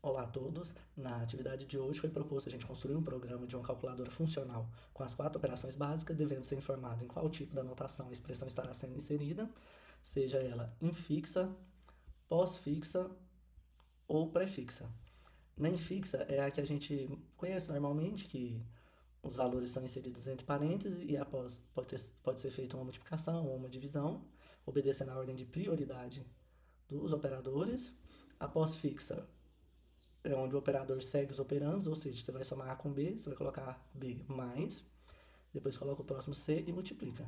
Olá a todos. Na atividade de hoje foi proposto a gente construir um programa de uma calculadora funcional com as 4 operações básicas, devendo ser informado em qual tipo da notação a expressão estará sendo inserida, seja ela infixa, pós-fixa ou pré-fixa. Na infixa é a que a gente conhece normalmente, que os valores são inseridos entre parênteses e após pode ser feita uma multiplicação ou uma divisão, obedecendo a ordem de prioridade dos operadores. A pós-fixa é onde o operador segue os operandos, ou seja, você vai somar A com B, você vai colocar B mais, depois coloca o próximo C e multiplica.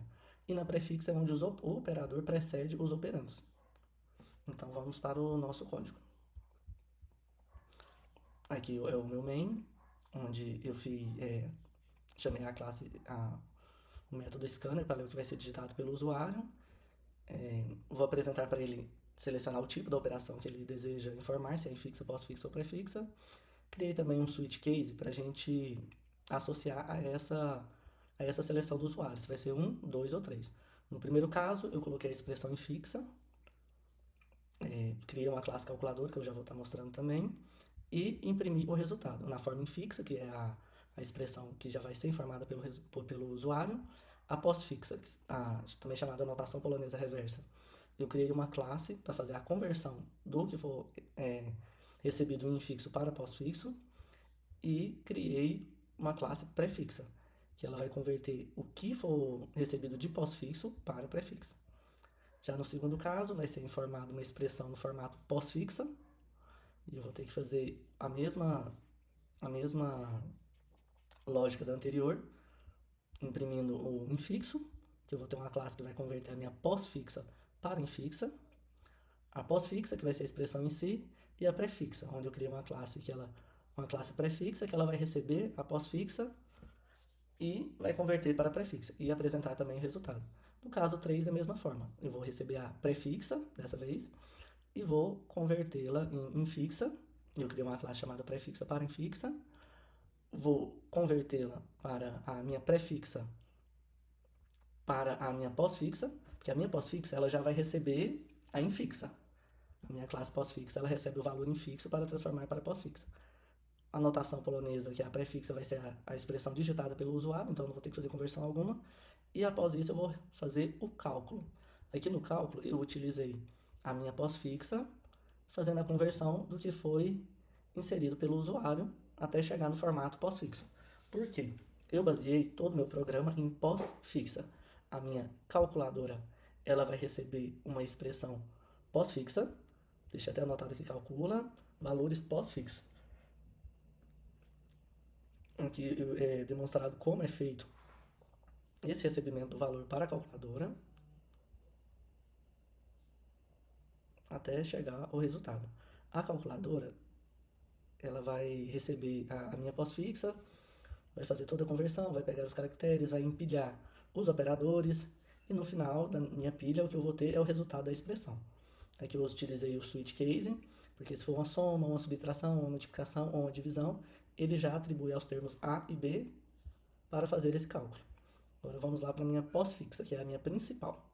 E na prefix é onde o operador precede os operandos. Então vamos para o nosso código. Aqui é o meu main, onde eu chamei a classe, o método scanner para ler o que vai ser digitado pelo usuário. Vou apresentar para ele, selecionar o tipo da operação que ele deseja informar, se é infixa, pós-fixa ou pré-fixa. Criei também um switch case para a gente associar a essa seleção do usuário, se vai ser 1, 2 ou 3. No primeiro caso, eu coloquei a expressão infixa, criei uma classe calculadora, que eu já vou estar mostrando também, e imprimi o resultado na forma infixa, que é a expressão que já vai ser informada pelo usuário. A pós-fixa, também chamada notação polonesa reversa, eu criei uma classe para fazer a conversão do que for recebido em infixo para pós-fixo, e criei uma classe pré-fixa, que ela vai converter o que for recebido de pós-fixo para pré-fixo. Já no segundo caso, vai ser informada uma expressão no formato pós-fixa, e eu vou ter que fazer a mesma lógica da anterior, imprimindo o infixo, que eu vou ter uma classe que vai converter a minha pós-fixa para infixa, a pós-fixa, que vai ser a expressão em si, e a pré-fixa, onde eu criei uma classe pré-fixa, que ela vai receber a pós-fixa e vai converter para pré-fixa e apresentar também o resultado. No caso 3, da mesma forma, eu vou receber a pré-fixa, dessa vez, e vou convertê-la em infixa. Eu criei uma classe chamada pré-fixa para infixa, vou convertê-la para a minha pré-fixa para a minha pós-fixa, porque a minha pós-fixa ela já vai receber a infixa. A minha classe pós-fixa ela recebe o valor infixo para transformar para pós-fixa. A notação polonesa, que é a pré-fixa, vai ser a expressão digitada pelo usuário, então eu não vou ter que fazer conversão alguma. E após isso eu vou fazer o cálculo. Aqui no cálculo eu utilizei a minha pós-fixa, fazendo a conversão do que foi inserido pelo usuário até chegar no formato pós-fixo. Por quê? Eu baseei todo o meu programa em pós-fixa. A minha calculadora ela vai receber uma expressão pós-fixa, deixa até anotado aqui, calcula valores pós-fixos. Aqui é demonstrado como é feito esse recebimento do valor para a calculadora até chegar ao resultado. A calculadora ela vai receber a minha pós-fixa, vai fazer toda a conversão, vai pegar os caracteres, vai empilhar os operadores e no final da minha pilha o que eu vou ter é o resultado da expressão. Aqui eu utilizei o switch case, porque se for uma soma, uma subtração, uma multiplicação ou uma divisão, ele já atribui aos termos A e B para fazer esse cálculo. Agora vamos lá para a minha pós-fixa, que é a minha principal.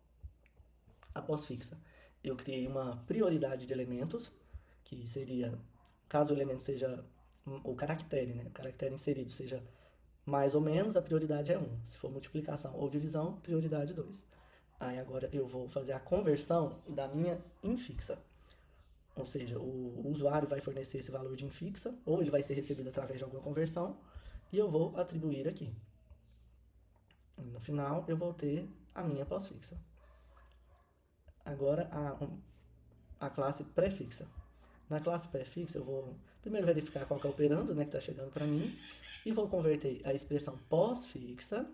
A pós-fixa, eu criei uma prioridade de elementos, que seria, caso o elemento seja, o caractere, né? O caractere inserido seja mais ou menos, a prioridade é 1. Se for multiplicação ou divisão, prioridade 2. Aí agora eu vou fazer a conversão da minha infixa. Ou seja, o usuário vai fornecer esse valor de infixa, ou ele vai ser recebido através de alguma conversão, e eu vou atribuir aqui. No final, eu vou ter a minha pós-fixa. Agora, a classe pré-fixa. Na classe pré-fixa, eu vou primeiro verificar qual que é o operando, né, que está chegando para mim, e vou converter a expressão pós-fixa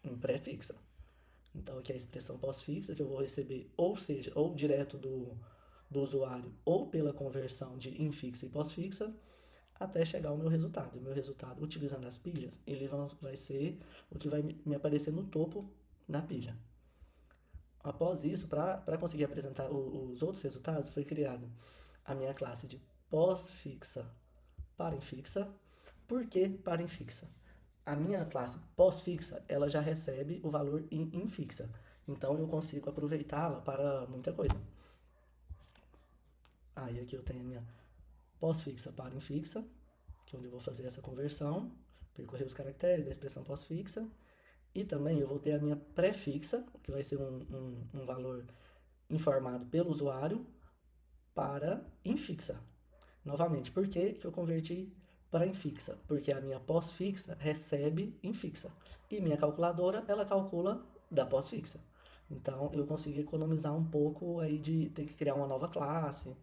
em pré-fixa. Então, aqui é a expressão pós-fixa que eu vou receber, ou seja, ou direto do usuário, ou pela conversão de infixa e pós-fixa, até chegar ao meu resultado. O meu resultado, utilizando as pilhas, ele vai ser o que vai me aparecer no topo na pilha. Após isso, para conseguir apresentar os outros resultados, foi criada a minha classe de pós-fixa para infixa. Por que para infixa? A minha classe pós-fixa, ela já recebe o valor em infixa. Então, eu consigo aproveitá-la para muita coisa. Aí aqui eu tenho a minha pós-fixa para infixa, que é onde eu vou fazer essa conversão, percorrer os caracteres da expressão pós-fixa, e também eu vou ter a minha pré-fixa, que vai ser um valor informado pelo usuário, para infixa. Novamente, por que eu converti para infixa? Porque a minha pós-fixa recebe infixa, e minha calculadora, ela calcula da pós-fixa. Então, eu consegui economizar um pouco aí de ter que criar uma nova classe.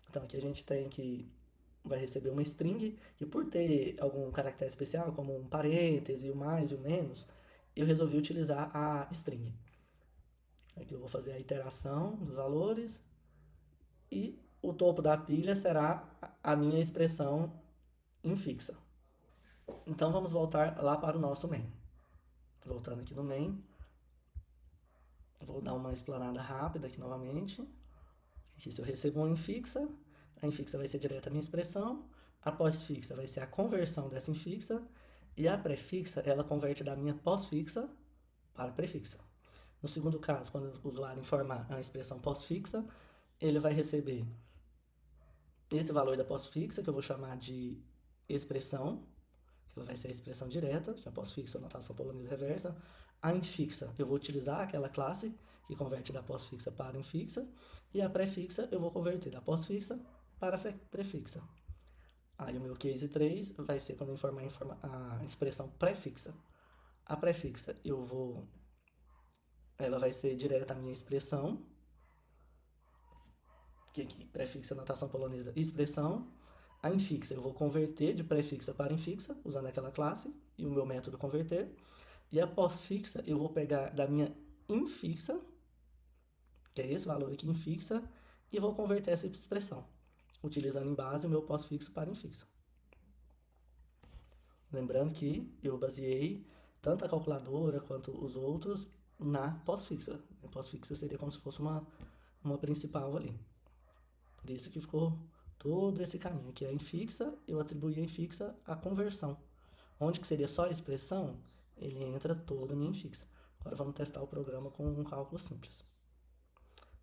Então, aqui a gente tem que vai receber uma string, que por ter algum caractere especial, como um parêntese, o mais e o menos, eu resolvi utilizar a string. Aqui eu vou fazer a iteração dos valores, e o topo da pilha será a minha expressão infixa. Então vamos voltar lá para o nosso main. Voltando aqui no main, vou dar uma explanada rápida aqui novamente. Aqui, se eu recebo uma infixa, a infixa vai ser direto a minha expressão, a pós-fixa vai ser a conversão dessa infixa, e a pré-fixa, ela converte da minha pós-fixa para prefixa. No segundo caso, quando o usuário informar a expressão pós-fixa, ele vai receber esse valor da pós-fixa, que eu vou chamar de expressão, que ela vai ser a expressão direta, que é a pós-fixa, notação polonesa reversa. A infixa, eu vou utilizar aquela classe que converte da pós-fixa para infixa, e a pré-fixa eu vou converter da pós-fixa para prefixa. Aí o meu case 3 vai ser quando eu informar a expressão pré-fixa. A pré-fixa ela vai ser direta à minha expressão, que aqui, pré-fixa, notação polonesa, expressão. A infixa eu vou converter de pré-fixa para infixa, usando aquela classe e o meu método converter. E a pós-fixa eu vou pegar da minha infixa, que é esse valor aqui, infixa, e vou converter essa expressão, utilizando em base o meu pós-fixo para infixa. Lembrando que eu baseei tanto a calculadora quanto os outros na pós-fixa. A pós-fixa seria como se fosse uma principal ali. Por isso que ficou todo esse caminho. Aqui é a infixa, eu atribuí a infixa a conversão. Onde que seria só a expressão, ele entra toda a minha infixa. Agora vamos testar o programa com um cálculo simples.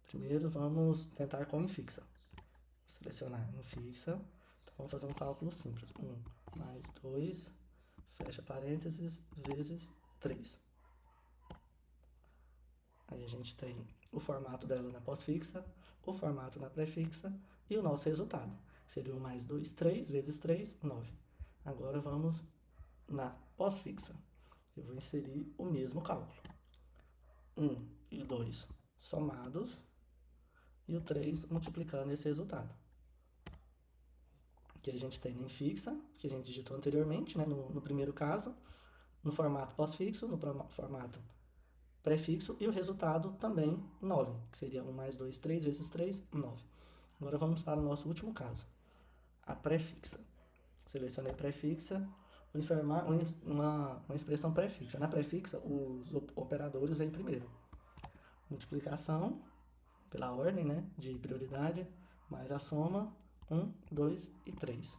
Primeiro vamos tentar com infixa. Vou selecionar infixa. Então vamos fazer um cálculo simples. 1 mais 2, fecha parênteses, vezes 3. Aí a gente tem o formato dela na pós-fixa, o formato na pré-fixa e o nosso resultado. Seria 1 mais 2, 3, vezes 3, 9. Agora vamos na pós-fixa. Eu vou inserir o mesmo cálculo. 1 e 2 somados e o 3 multiplicando esse resultado. Aqui a gente tem na infixa, que a gente digitou anteriormente, né, no primeiro caso, no formato pós-fixo, no formato pré-fixo, e o resultado também 9, que seria 1 mais 2, 3 vezes 3, 9. Agora vamos para o nosso último caso, a pré-fixa. Selecionei pré-fixa, vou informar uma expressão pré-fixa. Na pré-fixa, os operadores vêm primeiro. Multiplicação, pela ordem, né, de prioridade, mais a soma, 1, 2 e 3.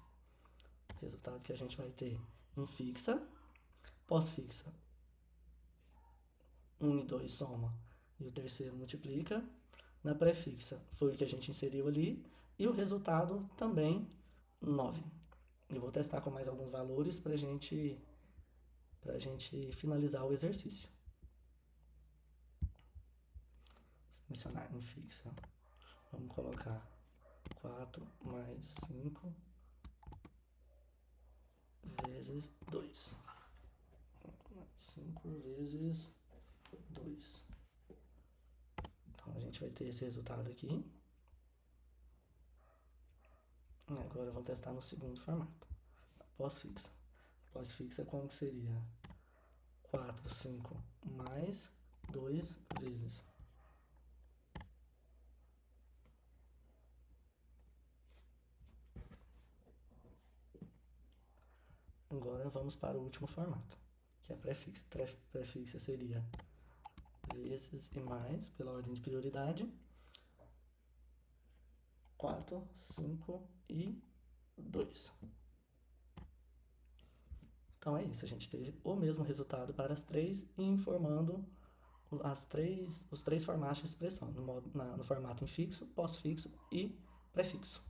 Resultado que a gente vai ter infixa, pós-fixa, 1 e 2 soma e o terceiro multiplica. Na pré-fixa foi o que a gente inseriu ali e o resultado também 9. Eu vou testar com mais alguns valores para a gente finalizar o exercício. Selecionar infixa. Vamos colocar 4 mais 5 vezes 2. 4 mais 5 vezes 2. Então, a gente vai ter esse resultado aqui. Agora eu vou testar no segundo formato. Pós-fixa. Pós-fixa como que seria? 4, 5 mais 2 vezes. Agora vamos para o último formato, que é a pré-fixa. Pré-fixa seria vezes e mais, pela ordem de prioridade. 4, 5 e 2. Então é isso, a gente teve o mesmo resultado para as três, informando os três formatos de expressão, no formato infixo, pós-fixo e pré-fixo.